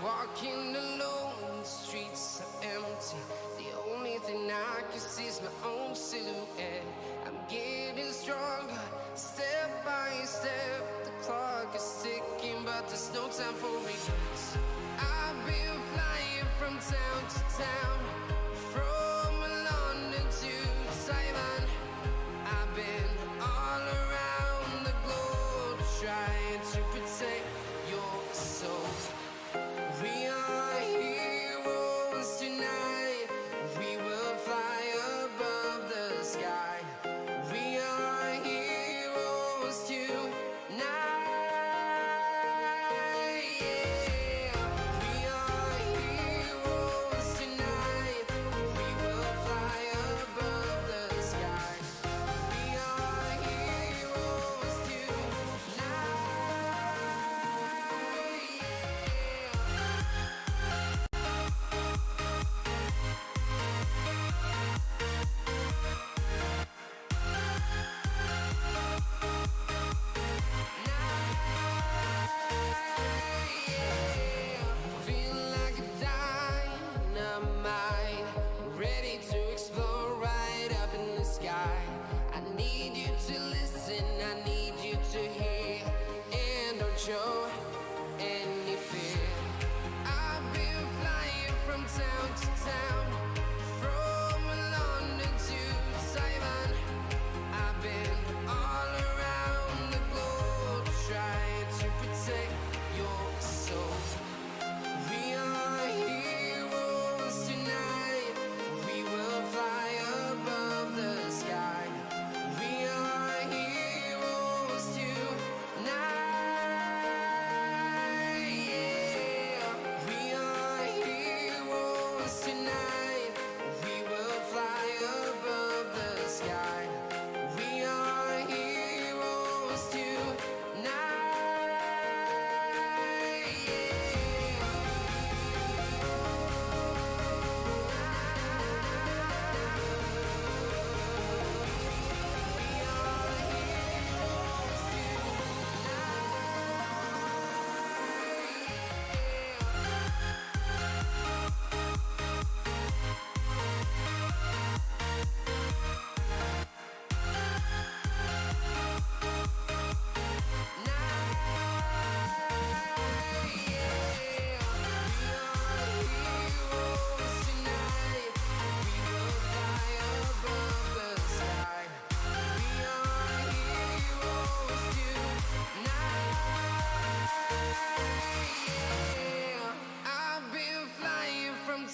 Walking alone, the streets are empty. The only thing I can see is my own silhouette. I'm getting stronger, step by step. The clock is ticking, but there's no time for regrets. I've been flying from town to town, from London to Taiwan. I've been all around the globe, trying to protect your soul. We are heroes tonight. We will fly above the sky. We are heroes tonight. Yeah. We are heroes tonight. We will fly above the sky. We are heroes tonight. Feel like a dynamite, ready to explode right up in the sky. I need you to listen, I need you to hear, and don't show any fear. I've been flying from town to town, from London to Taiwan. I've been all around the globe, trying to protect your soul. We are heroes tonight. We will fly above the sky. We are heroes tonight. Yeah. We are heroes tonight. We will fly above the sky. We are heroes tonight.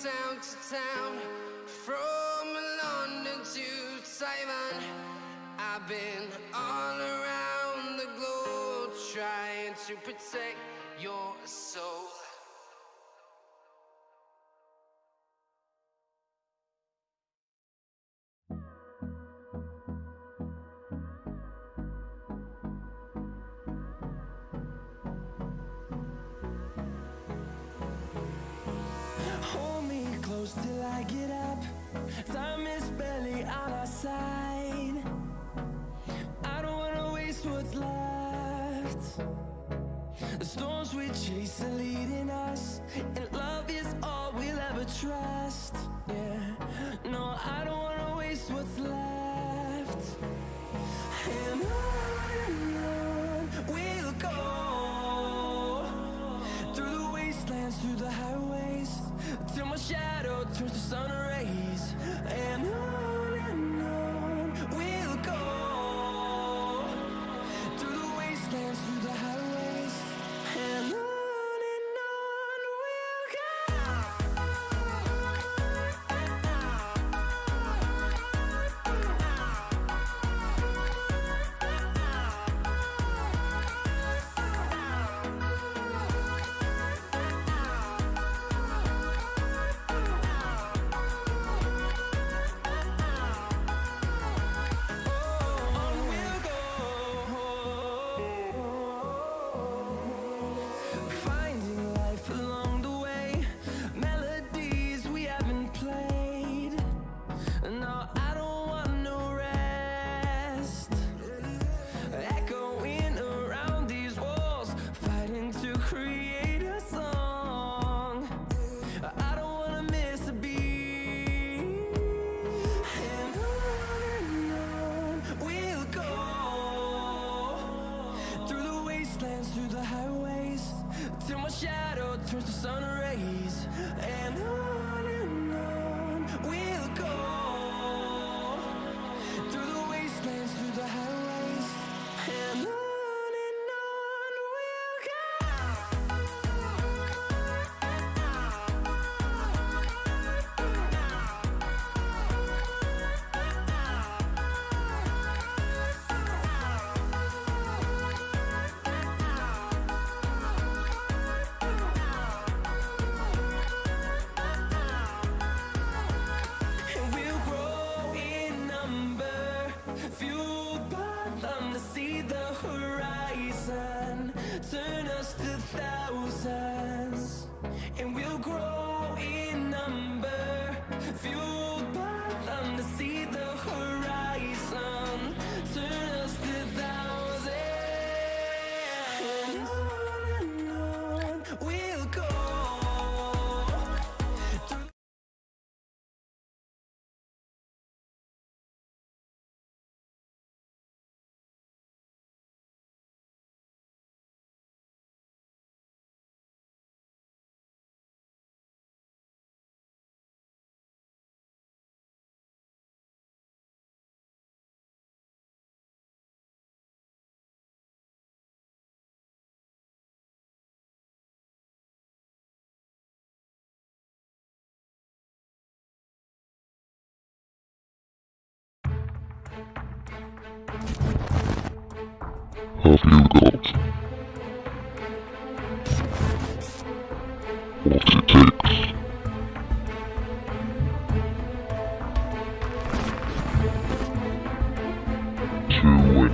Town to town, from London to Taiwan. I've been all around the globe, trying to protect your soul. close till I get up. Time is barely on our side. I don't wanna waste what's left. The storms we chase are leading us, and love is all we'll ever trust. Yeah, no, I don't wanna waste what's left. And on we'll go, through the wastelands, through the highways, till my shadow turns to sun rays. And on we'll go, through the wastelands, through the highways, and on we'll go. Finding life along the way, melodies we haven't played. No, I don't want no rest. Echoing around these walls, fighting to create a song. I don't wanna miss a beat. And on we'll go, through the wastelands, through the highways, till my shadow turns to sun rays. And on we'll go, through the wastelands, through the highways, and on we'll go. And we'll grow in number, fueled by them to see the horizon, turn us to thousands. And we'll grow in number, fueled by them to see the horizon, turn us to thousands. And on we'll go. Have you got what it takes to win?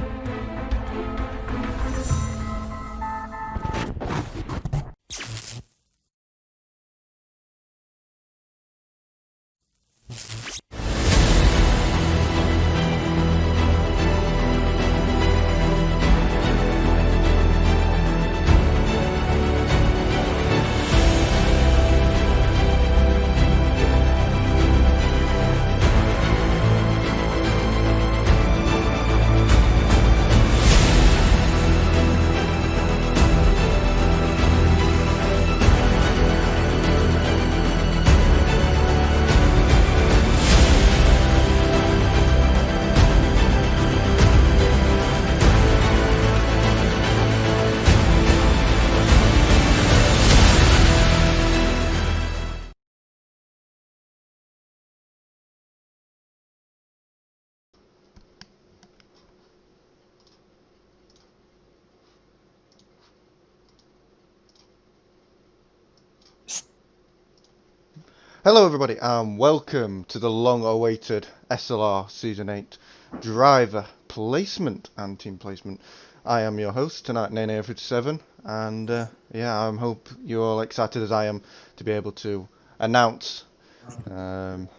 Hello everybody and welcome to the long-awaited SLR Season 8 driver placement and team placement. I am your host tonight, Nene57, and yeah, I hope you're all excited as I am to be able to announce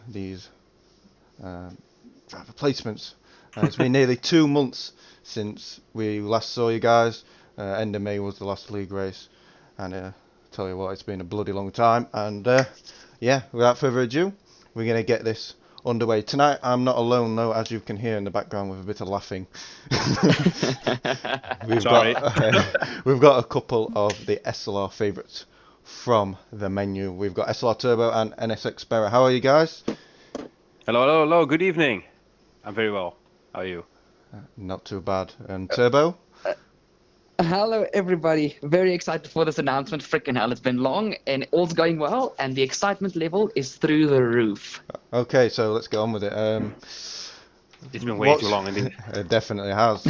these driver placements. It's been nearly 2 months since we last saw you guys. End of May was the last league race, and tell you what, it's been a bloody long time. And yeah, without further ado, we're gonna get this underway. Tonight I'm not alone though, as you can hear in the background with a bit of laughing. We've got a couple of the SLR favourites from the menu. We've got SLR Turbo and NSX Barra. How are you guys? Hello. Good evening. I'm very well. How are you? Not too bad. And Turbo? Hello, everybody. Very excited for this announcement. Frickin' hell, it's been long and all's going well, and the excitement level is through the roof. Okay, so let's get on with it. It's been way too long, indeed. It definitely has.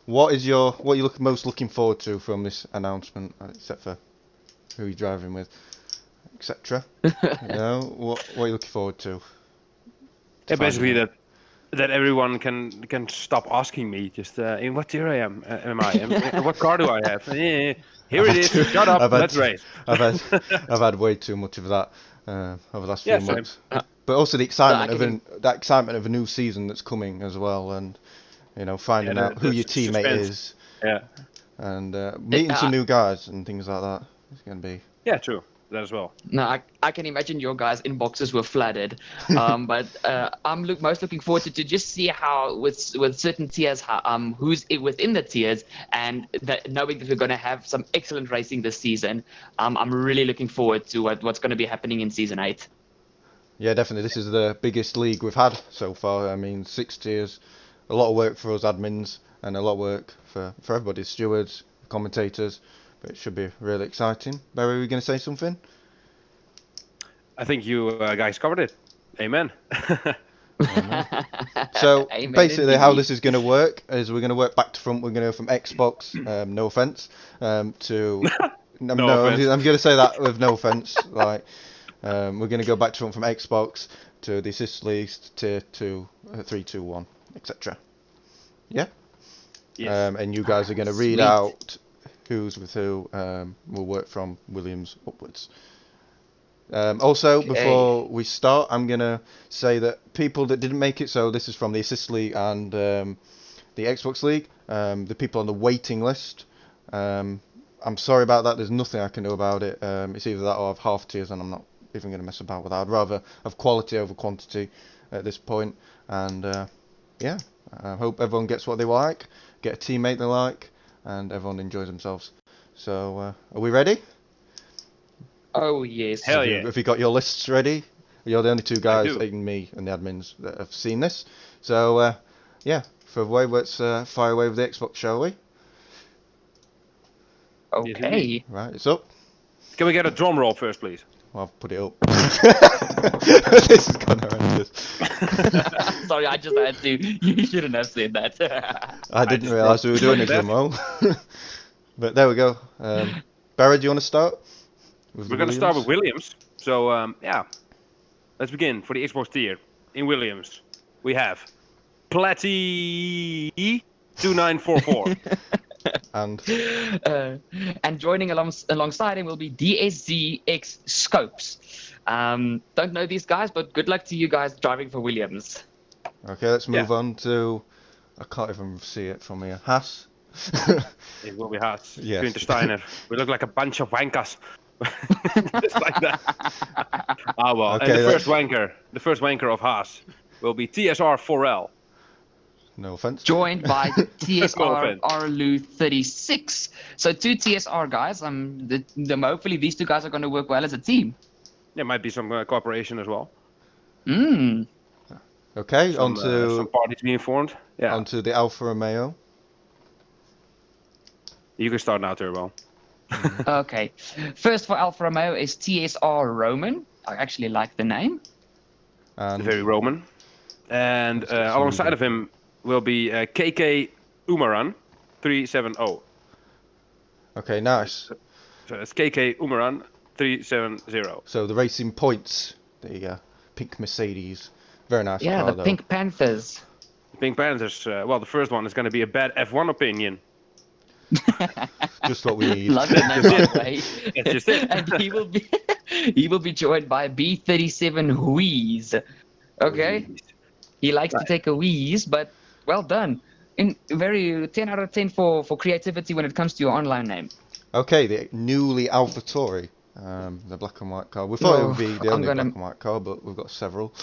What are you most looking forward to from this announcement, except for who you're driving with, etc.? What are you looking forward to? Yeah, basically that everyone can stop asking me just in what tier am I? What car do I have? Here it is. Shut up. Let's race. I've had way too much of that over the last few months. But also the excitement of a new season that's coming as well, and finding out who your teammate is. Yeah. And meeting some new guys and things like that. It's gonna be. Yeah, true. That as well. No, I can imagine your guys' inboxes were flooded, but I'm most looking forward to just see how with certain tiers, who's within the tiers, and knowing that we're going to have some excellent racing this season. I'm really looking forward to what's going to be happening in Season 8. Yeah, definitely. This is the biggest league we've had so far. I mean, 6 tiers, a lot of work for us admins, and a lot of work for everybody, stewards, commentators. But it should be really exciting. Barry, were you going to say something? I think you guys covered it. Amen. So Amen, basically, indeed. how this is going to work is we're going to work back to front. We're going to go from Xbox, no offense, to no. offense. I'm going to say that with no offense. Like we're going to go back to front from Xbox to the assist leagues, tier 2, 3, 2, 1, etc. Yeah. Yes. And you guys are going to read Sweet. out who's with who. We'll work from Williams upwards. Also, Okay. before we start, I'm going to say that people that didn't make it, so this is from the Assist League and the Xbox League, the people on the waiting list, I'm sorry about that. There's nothing I can do about it. It's either that or I've half tiers, and I'm not even going to mess about with that. I'd rather have quality over quantity at this point. And yeah, I hope everyone gets what they like, get a teammate they like, and everyone enjoys themselves. So, are we ready? Oh yes. Hell yeah. Have you got your lists ready? You're the only two guys, do. and me and the admins, that have seen this. So, yeah, for away, let's fire away with the Xbox, shall we? Okay. Right, it's up. Can we get a drum roll first, please? Well, I've put it up. This is kind of horrendous. Sorry, I just had to. You shouldn't have said that. I didn't realise we were doing a drum roll. But there we go. Barry, do you want to start? We're going to start with Williams. So, yeah. Let's begin for the Xbox tier. In Williams, we have Platty 2944. And joining alongside him will be DSZX Scopes. Don't know these guys, but good luck to you guys driving for Williams. okay, let's move on to. I can't even see it from here. Haas. It will be Haas. Yes. Günther Steiner. We look like a bunch of wankers. Just like that. Ah, well. Okay, And the first wanker of Haas will be TSR 4L. No offense. Joined by No TSR offense. Arlu 36. So 2 TSR guys. Hopefully these 2 guys are going to work well as a team. There might be some cooperation as well. Okay, Some parties being formed. Yeah. onto the Alfa Romeo. You can start now, Turbo. Okay. First for Alfa Romeo is TSR Roman. I actually like the name. And Very Roman. And alongside of him will be KK Umaran 370. okay, nice. So it's KK Umaran 370. So the Racing Points, the pink Mercedes. Very nice Yeah, car, the though. Pink Panthers. Pink Panthers, well, the first one is going to be a bad F1 opinion. Just what we need. Love the name, by the way. That's just it. And He will be joined by B37 Wheeze. Okay. He likes to take a wheeze, but well done. In very 10 out of 10 for creativity when it comes to your online name. Okay, the newly AlphaTauri, the black and white car. We thought it would be the only black and white car, but we've got several.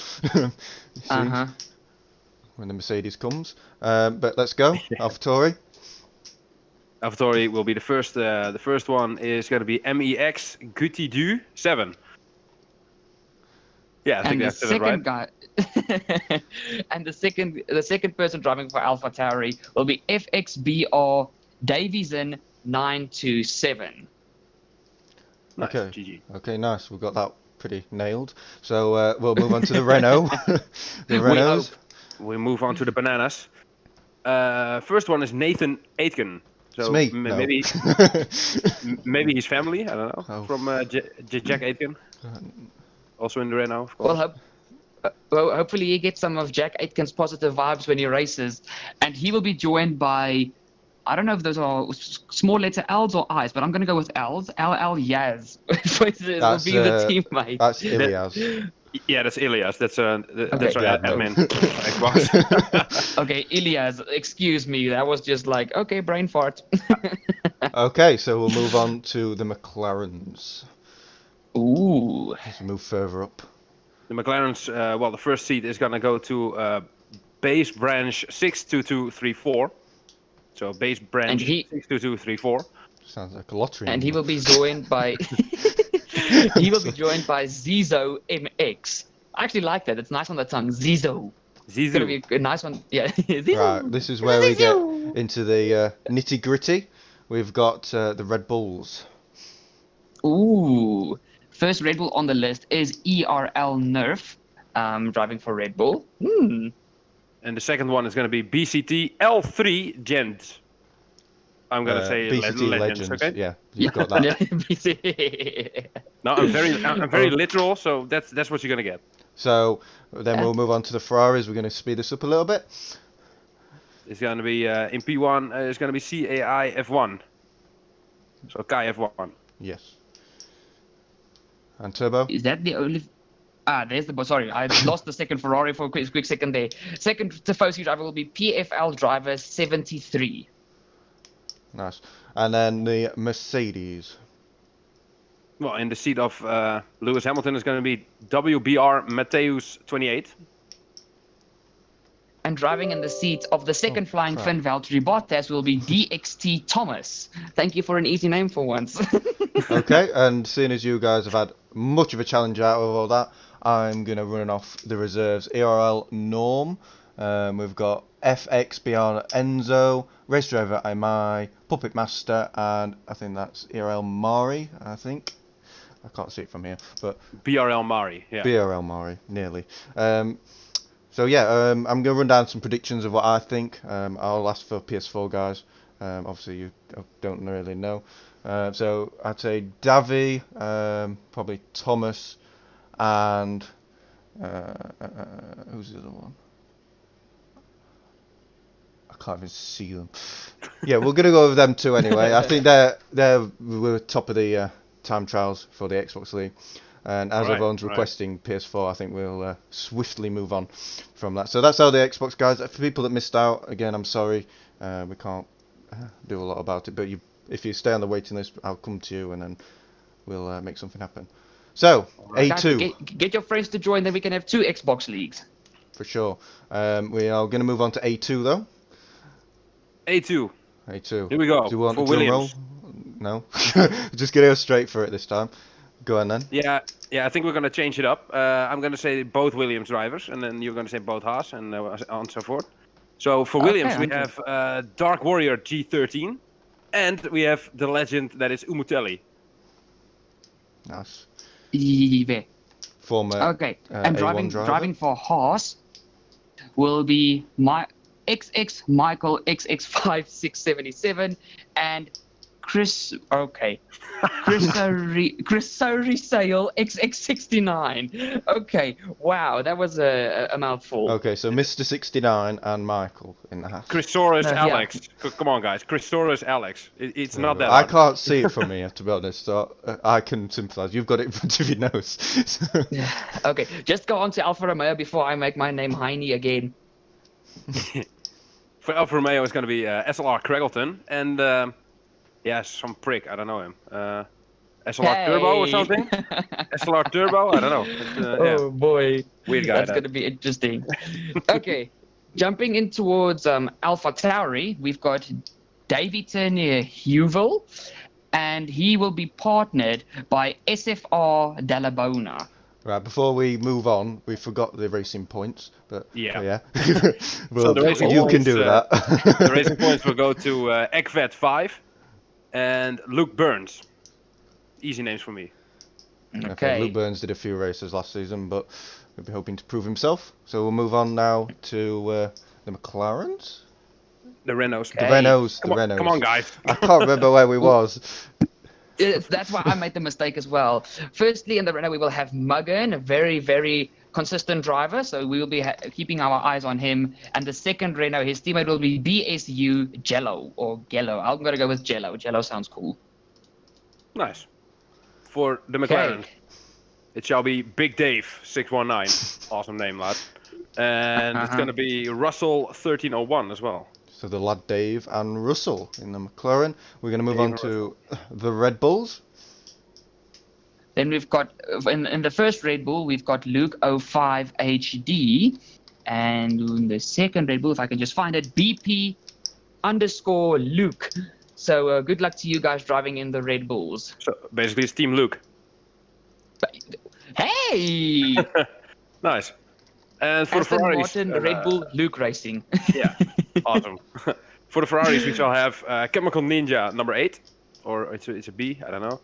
When the Mercedes comes. But let's go, AlphaTauri. AlphaTauri will be the first. The first one is going to be MEX Guti 7. Yeah, I think that's it, right? Guy, and the second person driving for AlphaTauri will be FXBR Davison 927. Nice, Okay. GG. Okay, nice. We've got that pretty nailed. So we'll move on to the Renault. The Renaults. We move on to the bananas. First one is Nathan Aitken. So It's me. Maybe maybe his family. I don't know. Oh. From Jack Aitken. Also in the Renault, of course. Well, hopefully he gets some of Jack Aitken's positive vibes when he races, and he will be joined by, I don't know if those are small letter L's or I's, but I'm going to go with L's. LL Yaz will be the teammate. That's Ilias. Yeah, that's Ilias. That's our Yeah, admin. Xbox. Okay, Ilias, excuse me. That was just like, okay, brain fart. Okay, so we'll move on to the McLarens. Ooh. Let's move further up. The McLarens, well, the first seat is going to go to base branch 62234. So base branch 62234. Sounds like a lottery. And he will be joined by Zizo MX. I actually like that. It's nice on the tongue. Zizo. It's gonna be a nice one. Yeah. Right, this is where we get into the nitty gritty. We've got the Red Bulls. Ooh. First Red Bull on the list is ERL Nerf, driving for Red Bull. And the second one is going to be BCT L3 Gent. I'm going to say BCT Legends, okay? Yeah, you've got that. No, I'm very literal, so that's what you're going to get. So then we'll move on to the Ferraris. We're going to speed this up a little bit. It's going to be in P1. It's going to be CAI F1. So Kai F1. Yes. And Turbo? Is that the only... there's the... Sorry, I lost the second Ferrari for a quick second there. Second Tifosi driver will be PFL driver 73. Nice. And then the Mercedes. Well, in the seat of Lewis Hamilton is going to be WBR Matthews 28. And driving in the seat of the second flying Finn Valtteri Bottas will be DXT Thomas. Thank you for an easy name for once. Okay, and seeing as you guys have had much of a challenge out of all that, I'm going to run off the reserves. ERL Norm, we've got FX Beyond Enzo, Race Driver Imai, Puppet Master, and I think that's ERL Mari, I think. I can't see it from here, but... BRL Mari, yeah. BRL Mari, nearly. So yeah, I'm going to run down some predictions of what I think. I'll ask for PS4 guys. Obviously you don't really know. So I'd say Davy, probably Thomas, and who's the other one? I can't even see them. Yeah, we're gonna go over them two anyway. I think we were top of the time trials for the Xbox League, and as everyone's requesting PS4, I think we'll swiftly move on from that. So that's all the Xbox guys. For people that missed out, again, I'm sorry, we can't do a lot about it, but if you stay on the waiting list, I'll come to you and then we'll make something happen. So, A2. Get your friends to join, then we can have 2 Xbox leagues. For sure. We are going to move on to A2 though. A2. A2. Here we go. Do you want for a drum Williams. roll? No. Just going to go straight for it this time. Go on then. Yeah, I think we're going to change it up. I'm going to say both Williams drivers, and then you're going to say both Haas, and on so forth. So for Williams, we have Dark Warrior G13. And we have the legend that is Umutelli. Nice. Yeah. Former and driving for Haas will be my XX Michael XX5677 and Chris. Okay. Chrisori Sale XX69. Okay. Wow, that was a mouthful. Okay, so Mr. 69 and Michael in the house. Chrisosaurus Yeah. Alex. Come on, guys. Chrisosaurus Alex. It's not that I hard. can't see it from here, to be honest, so I can sympathise. You've got it in front of your nose. So- Okay, just go on to Alfa Romeo before I make my name Heine again. For Alfa Romeo, it's going to be SLR Craggleton and some prick. I don't know him. SLR Turbo or Hey. something. SLR Turbo. I don't know. It's, Oh boy, Weird guy. that's gonna be interesting. Okay, jumping in towards Alpha Tauri, we've got Daviton Huville, and he will be partnered by SFR Dallabona. Right, before we move on, we forgot the racing points, but Yeah. well, the racing you can points, do that. The racing points will go to Ekvet 5 and Luke Burns. Easy names for me. Okay. Luke Burns did a few races last season, but we'll be hoping to prove himself. So we'll move on now to the McLarens? The Renaults. The Renaults. Come on, guys. I can't remember where we was. That's why I made the mistake as well. Firstly, in the Renault, we will have Muggin, a very, very consistent driver, so we will be keeping our eyes on him. And the second Renault, his teammate will be BSU Jello, or Gello. I'm going to go with Jello. Jello sounds cool. Nice. For the McLaren, it shall be Big Dave 619. Awesome name, lad. And it's going to be Russell 1301 as well. So the lad Dave and Russell in the McLaren. We're going to move on to the Red Bulls. Then we've got, in the first Red Bull, we've got Luke 05 HD. And in the second Red Bull, if I can just find it, BP _ Luke. So good luck to you guys driving in the Red Bulls. So basically, it's Team Luke. Hey! Nice. And for Aston the Ferraris, Martin, Red Bull, Luke Racing. Yeah, awesome. For the Ferraris, we shall have Chemical Ninja number 8, or it's a B, I don't know.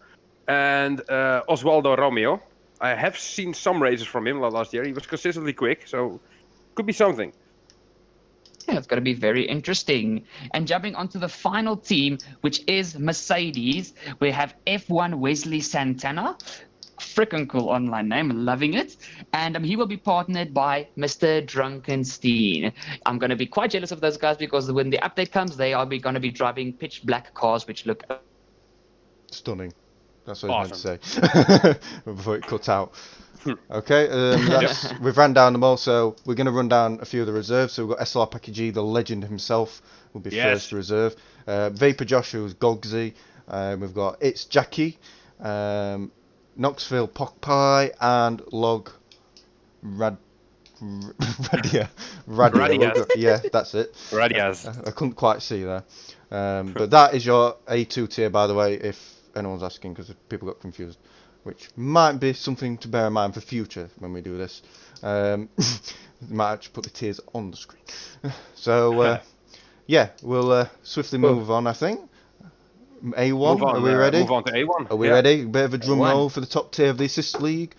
And Oswaldo Romeo. I have seen some races from him last year. He was consistently quick, so could be something. Yeah, it's going to be very interesting. And jumping onto the final team, which is Mercedes, we have F1 Wesley Santana. Freaking cool online name, loving it. And he will be partnered by Mr. Drunkenstein. I'm going to be quite jealous of those guys because when the update comes, they are going to be driving pitch black cars, which look Stunning. That's what I was Awesome. meant to say before it cut out. Okay, we've ran down them all, so we're going to run down a few of the reserves. So we've got SLR Package E, the legend himself, will be first reserve. Vapor Josh, who's Gogsy. We've got It's Jackie, Knoxville Pockpie, and Log Radia. Yeah, that's it. Radias. I couldn't quite see there. But that is your A2 tier, by the way, if anyone's asking, because people got confused. Which might be something to bear in mind for future when we do this. Might actually put the tiers on the screen. So, yeah, we'll swiftly move on, I think. A1, are we ready? Move on to A1. Are we ready? A bit of a drum roll for the top tier of the assist league.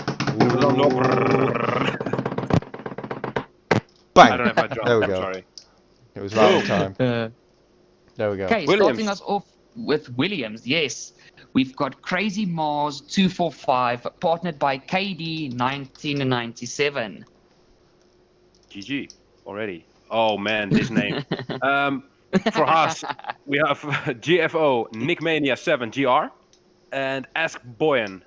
Bang! I don't have my drum. There we I'm go. sorry. It was right on time. There we go. Okay, Williams. starting us off with Williams, yes. We've got Crazy Mars 245, partnered by KD 1997. GG already. Oh man, this name. For Haas, we have GFO Nickmania 7 GR and Ask Boyan.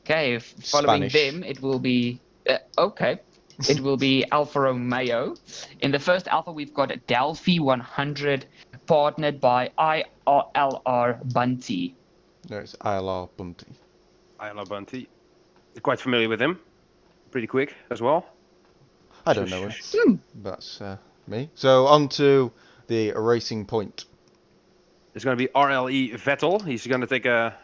Okay, following Spanish. them, it will be it will be Alfa Romeo. In the first Alpha, we've got Delphi 100, partnered by ILR Bunty. No, it's ILR Bunty. Ayala Bunty. Quite familiar with him. Pretty quick as well. I don't know him. That's me. So on to the Racing Point. It's going to be RLE Vettel. He's going to take a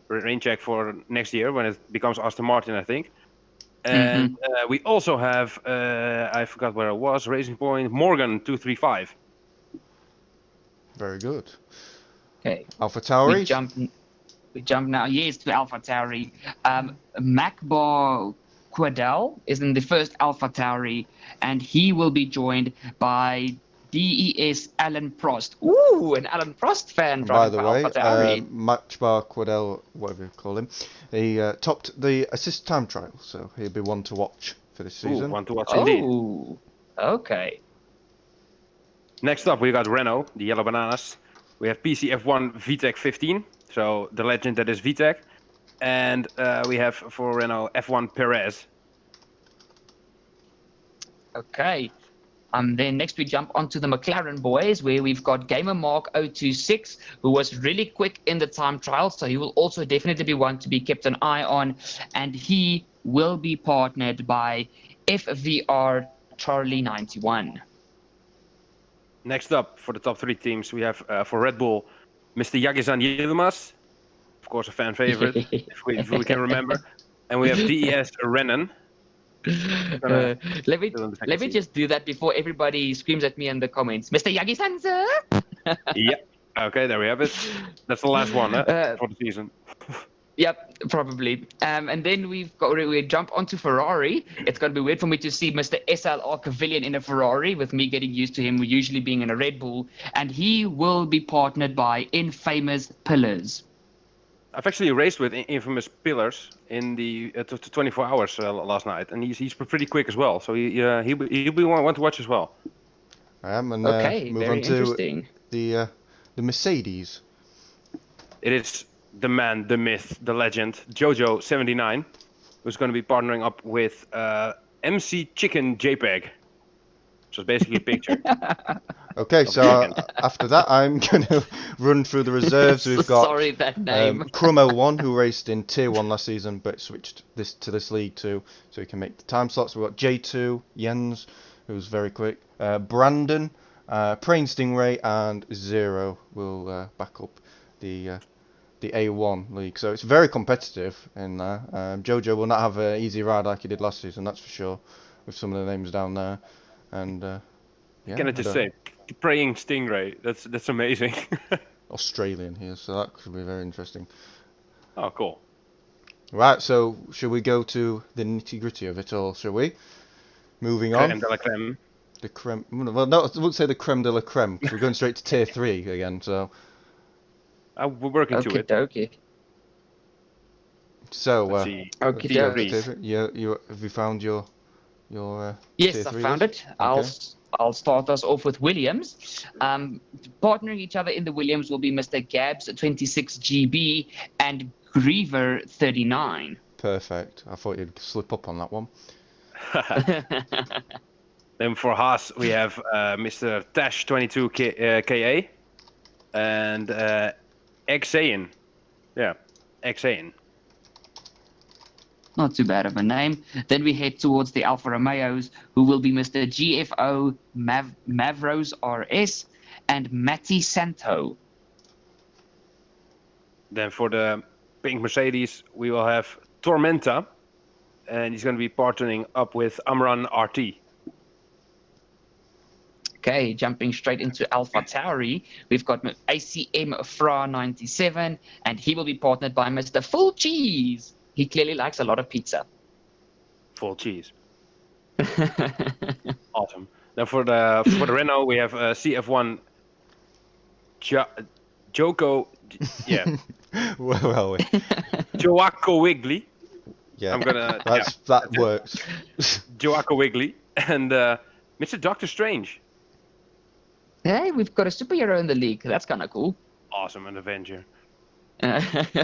rain check for next year when it becomes Aston Martin, I think. And we also have, I forgot where it was, Racing Point, Morgan 235. Very good. Okay. Alpha Tauri. We jump now, yes, to Alpha Tauri. Macbar Quadell is in the first Alpha Tauri, and he will be joined by DES Alan Prost. Ooh, an Alan Prost fan By driving the for way, AlphaTauri. Matchbar Quadell, whatever you call him, he topped the assist time trial, so he'll be one to watch for this Ooh, season. one to watch indeed. Oh, okay. Next up, we got Renault, the Yellow Bananas. We have PCF1 VTEC 15, so the legend that is VTEC. And we have for Renault F1 Perez. Okay. Then next we jump onto the McLaren boys, where we've got Gamer Mark 026, who was really quick in the time trial, so he will also definitely be one to be kept an eye on, and he will be partnered by FVR Charlie 91. Next up, for the top 3 teams, we have for Red Bull, Mr. Yagizan Yilmaz. Of course, a fan favorite, if we can remember. And we have DES Renan. Let me just do that before everybody screams at me in the comments. Mr. Yagi-san, sir? Yeah. Okay, there we have it. That's the last one for the season. Yep, probably. And then we jump onto Ferrari. It's going to be weird for me to see Mr. SLR Cavillion in a Ferrari, with me getting used to him usually being in a Red Bull. And he will be partnered by Infamous Pillars. I've actually raced with Infamous Pillars in the 24 hours last night, and he's pretty quick as well. So he'll be one to watch as well. I am, and Okay, move very on to interesting. the Mercedes. It is the man, the myth, the legend, Jojo79, who's going to be partnering up with MC Chicken JPEG. So it's basically a picture. Okay, so after that, I'm going to run through the reserves. We've got Sorry, that name. Crumo1, who raced in Tier 1 last season, but switched to this league too, so he can make the time slots. We've got J2, Jens, who's very quick. Brandon, Praying Stingray, and Zero will back up the A1 league. So it's very competitive in there. Jojo will not have an easy ride like he did last season, that's for sure, with some of the names down there. And yeah, Can I just say, Praying Stingray, that's amazing. Australian here, so that could be very interesting. Oh, cool. Right, so should we go to the nitty gritty of it all, shall we? Moving Creme on. de la creme. The creme. Well, no, I wouldn't say the creme de la creme, because we're going straight to Tier 3 again, so. We're working to it. Okay. So, Let's see. Okay, Tier okay. three. you have you found your Yes, Tier I 3 found list? it. Okay. I'll start us off with Williams. Partnering each other in the Williams will be Mr. Gabs 26GB and Griever 39. Perfect. I thought you'd slip up on that one. Then for Haas, we have Mr. Tash 22KA and Xayan. Yeah, Xayan. Not too bad of a name. Then we head towards the Alfa Romeos, who will be Mr. GFO Mavros RS and Matty Santo. Then for the pink Mercedes, we will have Tormenta, and he's going to be partnering up with Amran RT. Okay, jumping straight into AlphaTauri, we've got ACM Fra 97, and he will be partnered by Mr. Full Cheese. He clearly likes a lot of pizza. Full cheese. Awesome. Then for the Renault, we have CF1 Joko. Yeah. Where are we? Joaco Wiggly. Yeah, I'm gonna. that works. Joaco Wiggly and Mr. Doctor Strange. Hey, we've got a superhero in the league. That's kind of cool. Awesome, an Avenger.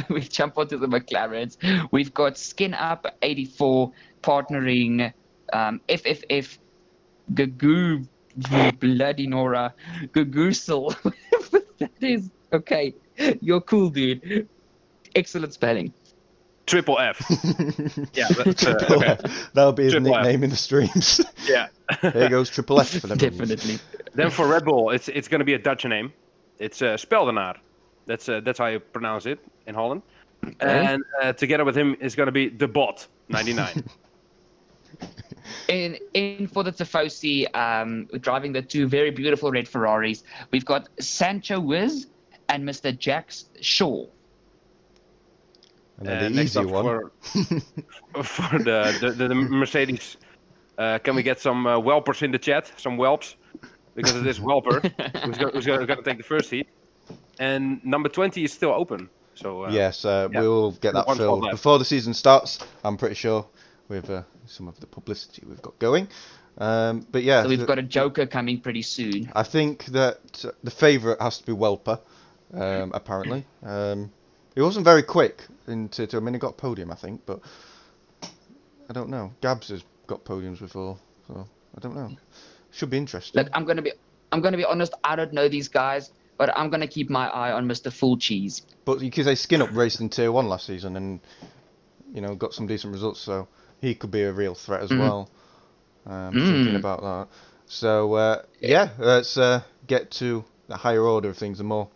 We jump onto the McLarens. We've got Skin Up 84 partnering FFF Gagoo Bloody Nora Gagoosel. That is okay. You're cool, dude. Excellent spelling. Triple F. Yeah, that's Triple okay. F. That'll be his Triple F. nickname in the streams. Yeah. Here goes Triple F for them. Definitely. Then for Red Bull, it's going to be a Dutch name. It's Speldenaar. That's how you pronounce it in Holland. Okay. And together with him is going to be the Bot 99. In for the Tifosi, driving the two very beautiful red Ferraris, we've got Sancho Wiz and Mr. Jax Shaw. And then the next easy up one. for the Mercedes, can we get some whelpers in the chat? Some whelps. because it is Welper who's going to take the first seat, and number 20 is still open. So yes, yeah. we'll get that One spot filled left. before the season starts. I'm pretty sure with some of the publicity we've got going. But yeah, So we've got a Joker coming pretty soon. I think that the favourite has to be Welper. Apparently, he wasn't very quick into. I mean, he got a podium, I think, but I don't know. Gabs has got podiums before, so I don't know. Should be interesting. Look, I'm gonna be honest. I don't know these guys, but I'm gonna keep my eye on Mr. Full Cheese. But because they skin up raced in Tier 1 last season and, got some decent results, so he could be a real threat as well. Thinking about that. So, yeah, let's get to the higher order of things and more.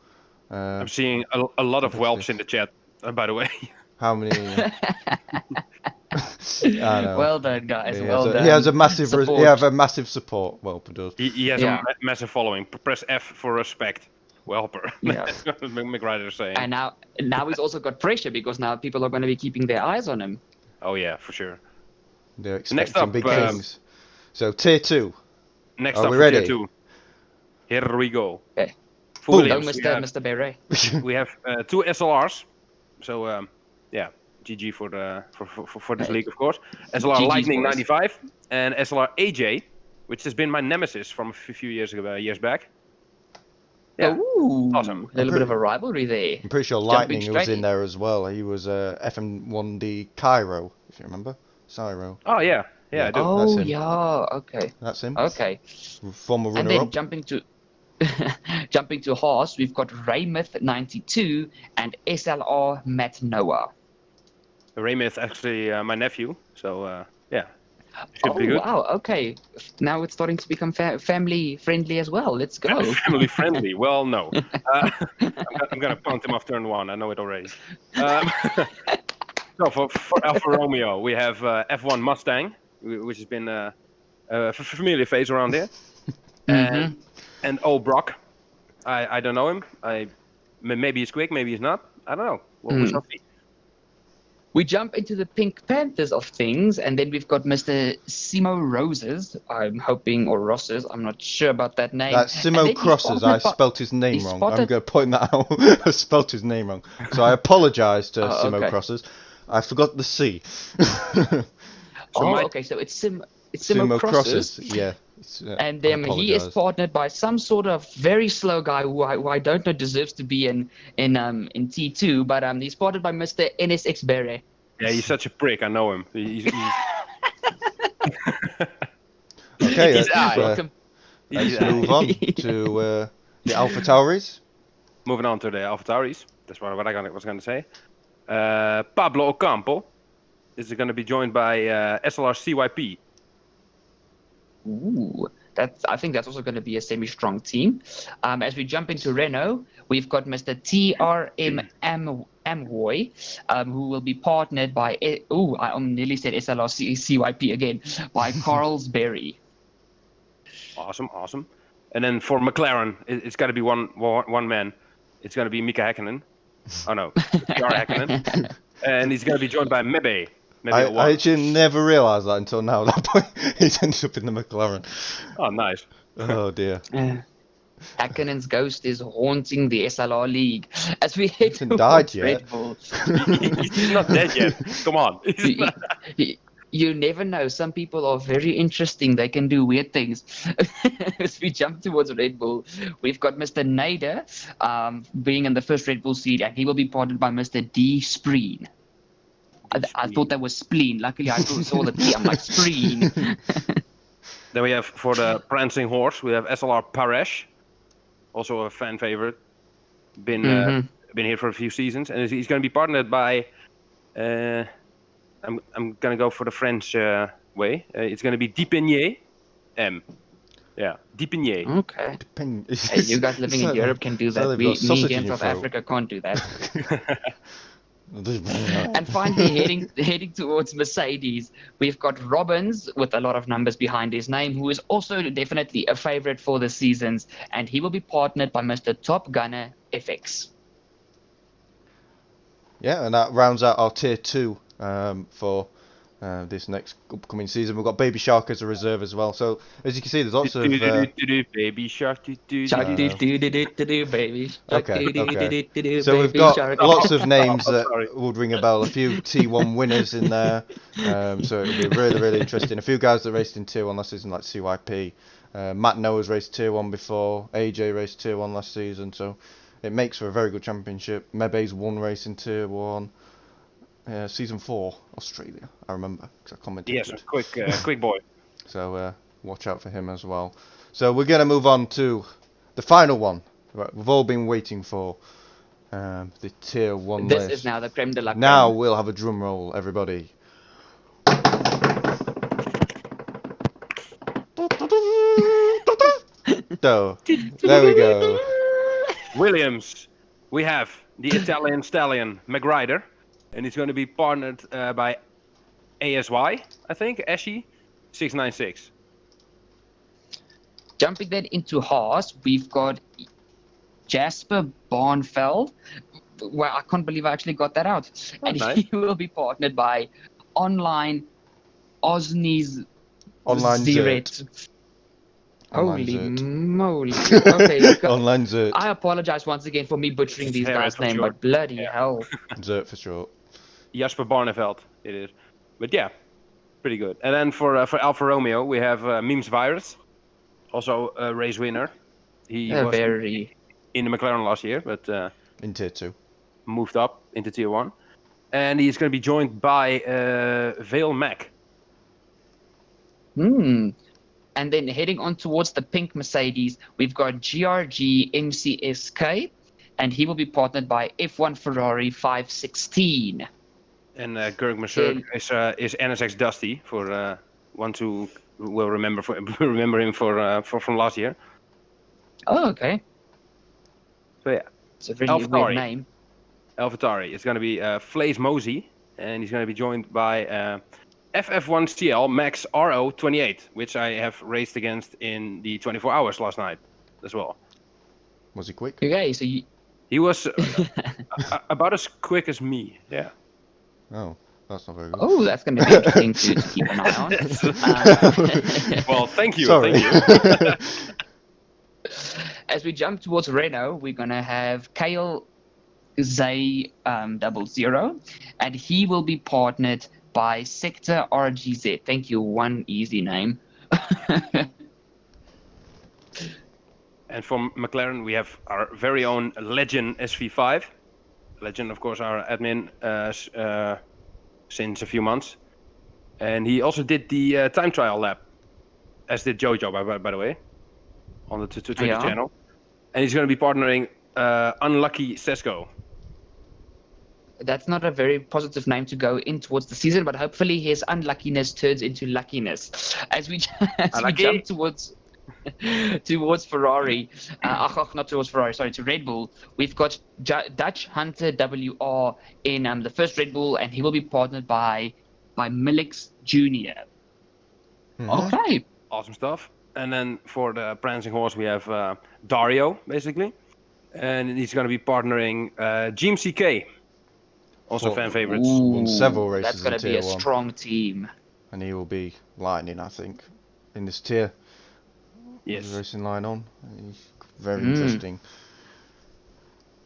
I'm seeing a lot of whelps in the chat, by the way. How many? I know. Well done, guys. He Well has done. He has a massive. Support. He have a massive support. Welper does. He has Yeah. a massive following. Press F for respect. Welper. Yeah. That's what McRider is saying. And now he's also got pressure because now people are going to be keeping their eyes on him. Oh yeah, for sure. They're Next expecting up, big things. So Tier 2. Next Are up we for ready? Tier 2. Here we go. Okay. For Boom. Go, Williams, Mr. Beret. we have 2 SLRs. So yeah, GG for this league, of course. SLR GG's Lightning boys. 95 and SLR AJ, which has been my nemesis from a few years back. Yeah, Ooh, awesome. A little bit of a rivalry there. I'm pretty sure Jumping Lightning was straight in in. there as well. He was FM1D Cairo, if you remember. Cyro. Oh yeah, I do. Oh him. yeah, okay, That's him. okay. Former And then runner-up. jumping to Haas, we've got Raymith 92 and SLR Matt Noah. Raymith actually my nephew, so yeah, should Oh be good. wow, okay. Now it's starting to become family friendly as well. Let's go. Family friendly. Well, no. I'm gonna punt him off turn 1. I know it already. So for Alfa Romeo, we have F1 Mustang, which has been a familiar face around here, and old Brock. I don't know him. Maybe he's quick, maybe he's not. I don't know. We shall see. We jump into the Pink Panthers of things, and then we've got Mr. Simo Roses, I'm hoping, or Rosses, I'm not sure about that name. That's And Simo then he's Crosses. I spotted by- spelt his name he's wrong. I'm spotted- going to point that out. I spelt his name wrong. So I apologise to Oh, Simo okay. Crosses. I forgot the C. Okay, so it's Simo Crosses. Yeah. And I he is apologise. partnered by some sort of very slow guy who I don't know deserves to be in T2, but he's partnered by Mr. NSX Bere. Yeah, he's such a prick. I know him. Okay, He's let's, Welcome. let's move on to the Alpha Tauris. Moving on to the AlphaTauris. That's what I was going to say. Pablo Ocampo is going to be joined by SLR CYP. Ooh, I think that's also going to be a semi-strong team. As we jump into Renault, we've got Mr. TRM Amwoy, who will be partnered by, I nearly said SLR CYP again, by Carlsberry. Awesome. And then for McLaren, it's got to be one man. It's going to be Mika Häkkinen. Oh no, PR Häkkinen. And he's going to be joined by Mebe. I actually never realised that until now. At that point, he's ended up in the McLaren. Oh, nice. Oh dear. Häkkinen's ghost is haunting the SLR league as we head Hasn't died towards yet. Red Bull. He's not dead yet. Come on. You never know. Some people are very interesting. They can do weird things. As we jump towards Red Bull, we've got Mr. Nader being in the first Red Bull seat, and he will be partnered by Mr. D. Spreen. I thought that was spleen. Luckily, I saw the T. I'm like, Spreen. Then we have for the prancing horse, we have SLR Paresh, also a fan favorite. Been here for a few seasons, and he's going to be partnered by. I'm going to go for the French way. It's going to be Dipenier M. Yeah, Dipenier. Okay. Hey, you guys living in Europe can do that. they've Me got sausage here in in your South throat. Africa can't do that. And finally, heading towards Mercedes, we've got Robbins with a lot of numbers behind his name, who is also definitely a favorite for the seasons, and he will be partnered by Mr. Top Gunner FX. Yeah, and that rounds out our tier 2 for this next upcoming season. We've got Baby Shark as a reserve as well. So as you can see, there's lots of Baby shark. Shark do baby. Shark Okay, okay. do So we've baby got shark. lots of names Oh, that sorry. would ring a bell. A few T1 winners in there. So it'll be really interesting. A few guys that raced in Tier 1 last season, like CYP. Matt Noah's raced Tier 1 before. AJ raced Tier 1 last season. So it makes for a very good championship. Mebe's won race in Tier 1. Season 4, Australia. I remember because I commented. Yes, quick boy. So watch out for him as well. So we're gonna move on to the final one. Right, we've all been waiting for the Tier 1 This list. is now the creme de la creme. Now we'll have a drum roll, everybody. So there we go. Williams, we have the Italian stallion McRider, and he's going to be partnered by ASY, I think, Eshy 696. Jumping then into Haas, we've got Jasper Barnfeld. Well, I can't believe I actually got that out. And nice. he will be partnered by Online Osni's Online Ziret. Online Holy Zert. moly. Okay, Online Zert. I apologize once again for me butchering It's these Harris guys' for names, sure. but bloody Yeah. hell. Zert for short. Jasper Barneveld, it is. But yeah, pretty good. And then for Alfa Romeo, we have Memes Virus, also a race winner. He was Very. in the McLaren last year, but In Tier 2. moved up into Tier 1. And he's going to be joined by Vale Mac. And then heading on towards the pink Mercedes, we've got GRG MCSK, and he will be partnered by F1 Ferrari 516. And Gerg Mercer is NSX Dusty for ones who will remember him from last year. Oh, okay. So yeah, It's a really AlphaTauri. weird name. AlphaTauri. It's going to be Flaze Mosey, and he's going to be joined by FF1CL Max RO28, which I have raced against in the 24 hours last night as well. Was he quick? Okay, so you... He was about as quick as me. Yeah. Oh, that's not very good. Oh, that's going to be interesting to keep an eye on. Well, thank you. Sorry. Thank you. As we jump towards Renault, we're going to have Kale Zay 00, and he will be partnered by Sector RGZ. Thank you, one easy name. And from McLaren, we have our very own Legend SV5. Legend, of course, our admin since a few months. And he also did the time trial lap, as did Jojo, by the way, on the Twitter Yeah. channel. And he's going to be partnering Unlucky Sesko. That's not a very positive name to go in towards the season, but hopefully his unluckiness turns into luckiness. As we jump towards Ferrari, not towards Ferrari, sorry, to Red Bull, we've got Dutch Hunter WR in the first Red Bull, and he will be partnered by Millix Jr. Okay. Awesome stuff. And then for the prancing horse, we have Dario, basically. And he's going to be partnering GMCK. Also fan favorites. Won several races That's going in to be Tier a 1. strong team. And he will be lightning, I think, in this tier. Yes. Racing line on. He's very interesting.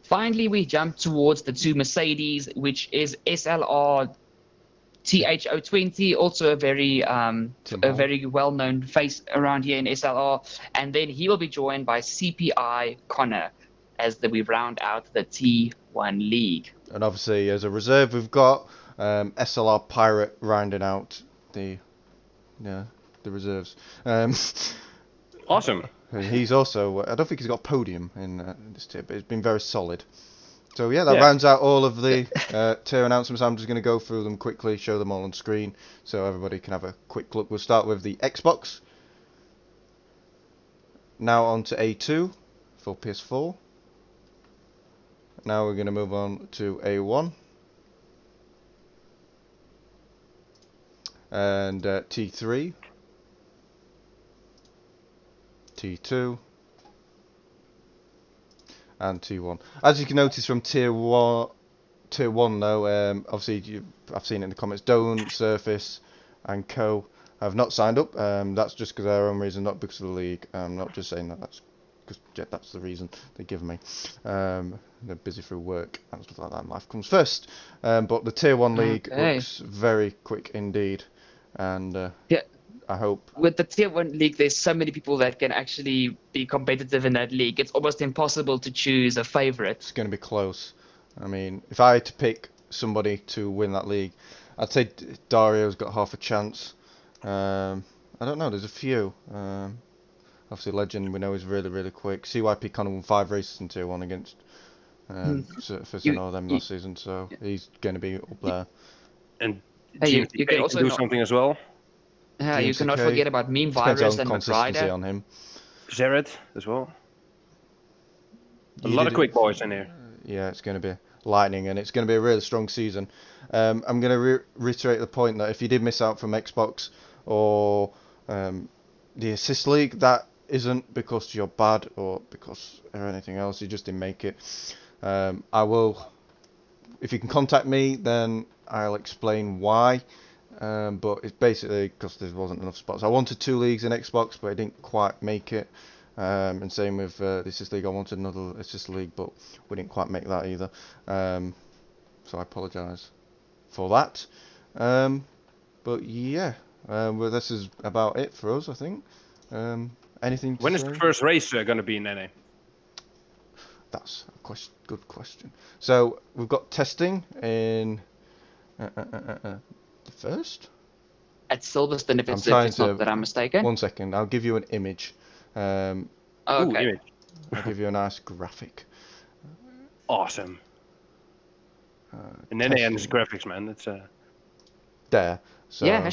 Finally, we jump towards the two Mercedes, which is SLR TH020, also a very well-known face around here in SLR. And then he will be joined by CPI Connor as we round out the T1 league. And obviously, as a reserve, we've got SLR Pirate rounding out the reserves. Awesome. He's also, I don't think he's got a podium in this tier, but he's been very solid. So yeah, that rounds out all of the tier announcements. I'm just going to go through them quickly, show them all on screen, so everybody can have a quick look. We'll start with the Xbox. Now on to A2 for PS4. Now we're going to move on to A1. And T3. T2. And T1. As you can notice from Tier 1 though, obviously I've seen it in the comments, don't surface and Co. have not signed up. That's just because of their own reason, not because of the league. I'm not just saying that. That's because that's the reason they give me. They're busy through work and stuff like that, and life comes first. But the Tier 1 league looks very quick indeed, and Yeah. I hope. With the Tier 1 league, there's so many people that can actually be competitive in that league. It's almost impossible to choose a favorite. It's going to be close. I mean, if I had to pick somebody to win that league, I'd say Dario's got half a chance. I don't know, there's a few. Obviously, Legend, we know is really, really quick. CYP kind of won 5 races in Tier 1 against for St. them last season, so he's going to be up there. And you GMTK can also do something as well. Yeah, you cannot GMTK, forget about Meme depends Virus on and consistency McRider. on him. Zered as well. A You lot did of quick boys in here. Yeah, it's going to be lightning, and it's going to be a really strong season. I'm going to reiterate the point that if you did miss out from Xbox or the Assist League, that isn't because you're bad or because or anything else. You just didn't make it. I will, if you can contact me, then I'll explain why. But it's basically because there wasn't enough spots. I wanted 2 leagues in Xbox, but I didn't quite make it. And same with the Assist League. I wanted another Assist League, but we didn't quite make that either. So I apologise for that. But yeah, well, this is about it for us, I think. Anything to When is say? the first race going to be in NA? That's a good question. So we've got testing in the first. At Silverstone, if I'm it's trying not that I'm mistaken. 1 second, I'll give you an image. Oh, Ooh, okay. image. I'll give you a nice graphic. Awesome. And NA and his testing. graphics, man. It's There. So Yeah.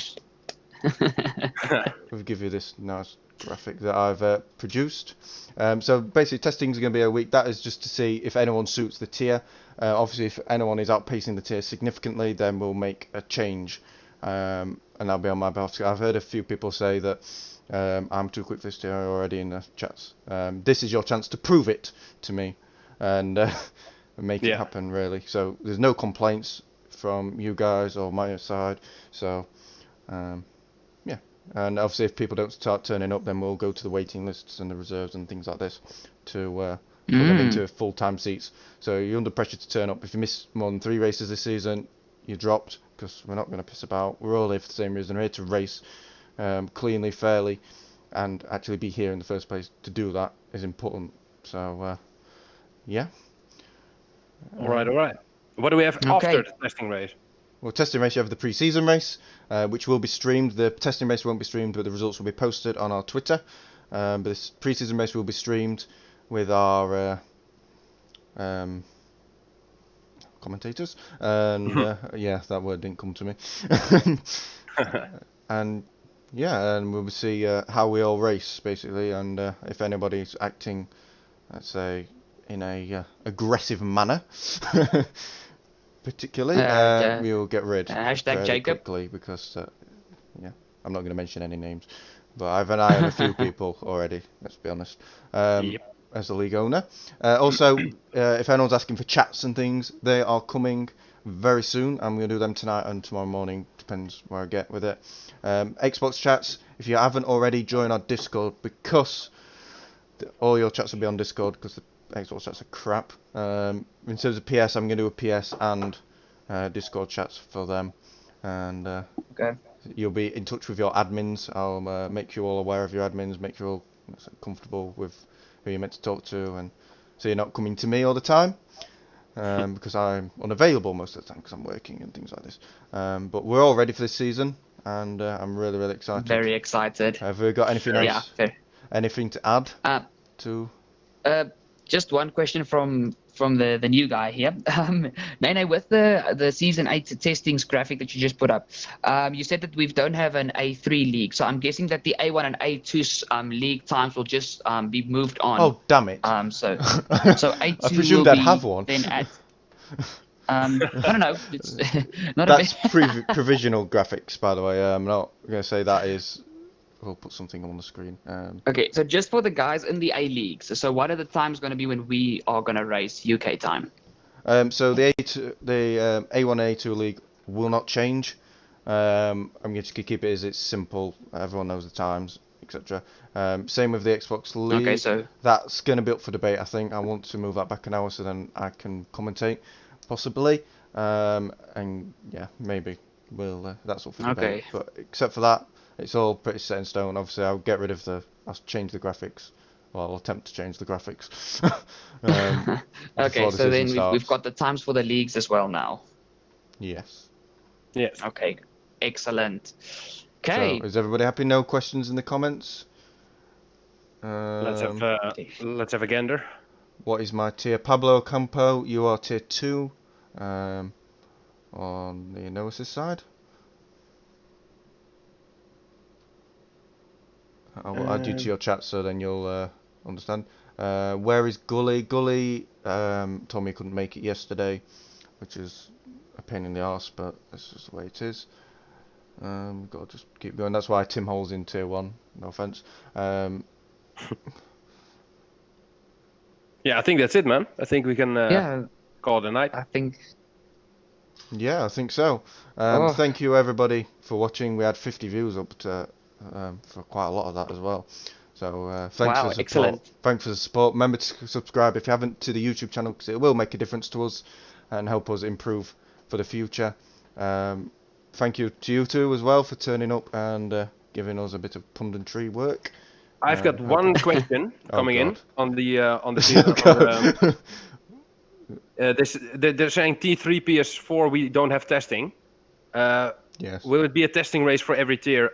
we'll give you this nice graphic that I've produced. So basically, testing is going to be a week. That is just to see if anyone suits the tier. Obviously, if anyone is outpacing the tier significantly, then we'll make a change, and that'll be on my behalf. I've heard a few people say that I'm too quick for this tier already in the chats. This is your chance to prove it to me, and make it happen. Really. So there's no complaints from you guys or my side. So. Yeah, and obviously if people don't start turning up, then we'll go to the waiting lists and the reserves and things like this to put them into full-time seats. So you're under pressure to turn up. If you miss more than 3 races this season, you're dropped, because we're not going to piss about. We're all here for the same reason. We're here to race cleanly, fairly, and actually be here in the first place. To do that is important. So, yeah. all right. What do we have after the testing race? Well, testing race, you have the pre-season race, which will be streamed. The testing race won't be streamed, but the results will be posted on our Twitter. But this pre-season race will be streamed with our commentators. And yeah, that word didn't come to me. And yeah, and we'll see how we all race, basically. And if anybody's acting, let's say, in a aggressive manner, particularly, we'll get rid hashtag Jacob quickly, because yeah, I'm not going to mention any names, but I've an eye on a few people already, let's be honest, as a league owner. Also, if anyone's asking for chats and things, they are coming very soon. I'm going to do them tonight and tomorrow morning, depends where I get with it. Xbox chats, if you haven't already, join our Discord, because all your chats will be on Discord, because the Xbox chats are crap. In terms of PS, I'm going to do a PS and Discord chats for them, and you'll be in touch with your admins. I'll make you all aware of your admins, make you all comfortable with who you're meant to talk to, and so you're not coming to me all the time, because I'm unavailable most of the time because I'm working and things like this. But we're all ready for this season, and I'm really, really excited. Very excited. Have we got anything else? Yeah. Anything to add to? Just one question from the new guy here. Nene, with the season 8 testings graphic that you just put up, you said that we don't have an A3 league, so I'm guessing that the A1 and A2 league times will just be moved on. Oh, damn it! So A2 I presumed I'd have one. Then at I don't know. It's not That's a bit... provisional graphics, by the way. I'm not going to say that is. We'll put something on the screen. Okay, so just for the guys in the A leagues. So what are the times going to be when we are going to race UK time? So the A1 A2 league will not change. I'm going to keep it as it's simple. Everyone knows the times, etc. Same with the Xbox League. Okay, so That's going to be up for debate. I think I want to move that back an hour so then I can commentate, possibly. And yeah, maybe we'll. That's up for debate. Okay. But except for that, it's all pretty set in stone. Obviously, I'll get rid of I'll change the graphics. Well, I'll attempt to change the graphics. okay, before the so then season we've starts. got the times for the leagues as well now. Yes. Yes. Okay, excellent. So, Okay. is everybody happy? No questions in the comments? Let's have a gander. What is my tier? Pablo Campo, you are tier 2 on the no assist side. I'll add you to your chat so then you'll understand. Where is Gully? Gully told me he couldn't make it yesterday, which is a pain in the arse, but that's just the way it is. Gotta just keep going. That's why Tim Hole's in tier 1. No offense. Yeah, I think that's it, man. I think we can Yeah, call it a night. I think. Yeah, I think so. Oh. Thank you everybody for watching. We had 50 views up to, for quite a lot of that as well. So thanks Wow, for the support. excellent. Thanks for the support. Remember to subscribe if you haven't to the YouTube channel because it will make a difference to us and help us improve for the future. Thank you to you two as well for turning up and giving us a bit of punditry work. I've got one question Oh, coming in God. on the they're saying T3 PS4 we don't have testing. Yes. Will it be a testing race for every tier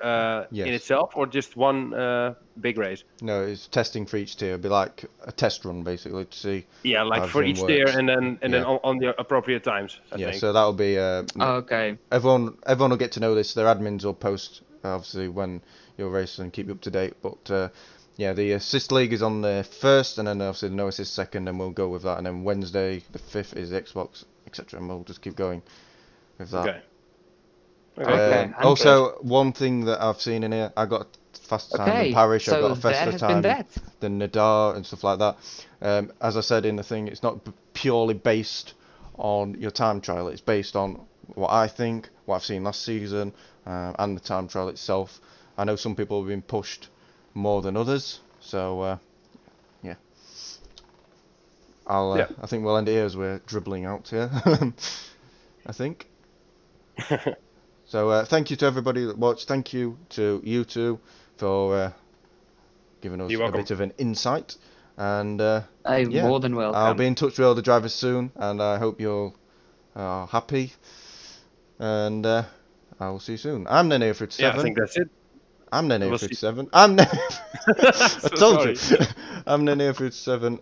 Yes. in itself, or just one big race? No, it's testing for each tier. It'll be like a test run basically to see. Yeah, like how for each everything tier, works. and then Yeah. on the appropriate times. I Yeah, think. so that'll be Okay. everyone will get to know this. Their admins will post obviously when you're racing and keep you up to date. But yeah, the assist league is on the 1st, and then obviously the no assist 2nd, and we'll go with that. And then Wednesday the 5th is Xbox, etc. And we'll just keep going with that. Okay. Okay. Also, one thing that I've seen in here, I got a faster time Okay, than Parish. I so got a that faster has been time that. than Nadar and stuff like that. As I said in the thing, it's not purely based on your time trial. It's based on what I think, what I've seen last season, and the time trial itself. I know some people have been pushed more than others, so yeah. I think we'll end it here as we're dribbling out here. I think. So thank you to everybody that watched. Thank you to you two for giving us You're a welcome. bit of an insight. And yeah, More than welcome. I'll be in touch with all the drivers soon, and I hope you're happy. And I will see you soon. I'm Nenefrid7. Yeah, I think that's it. I'm We'll see. Nenefrid7. I'm I told Sorry. you. I'm Nenefrid7.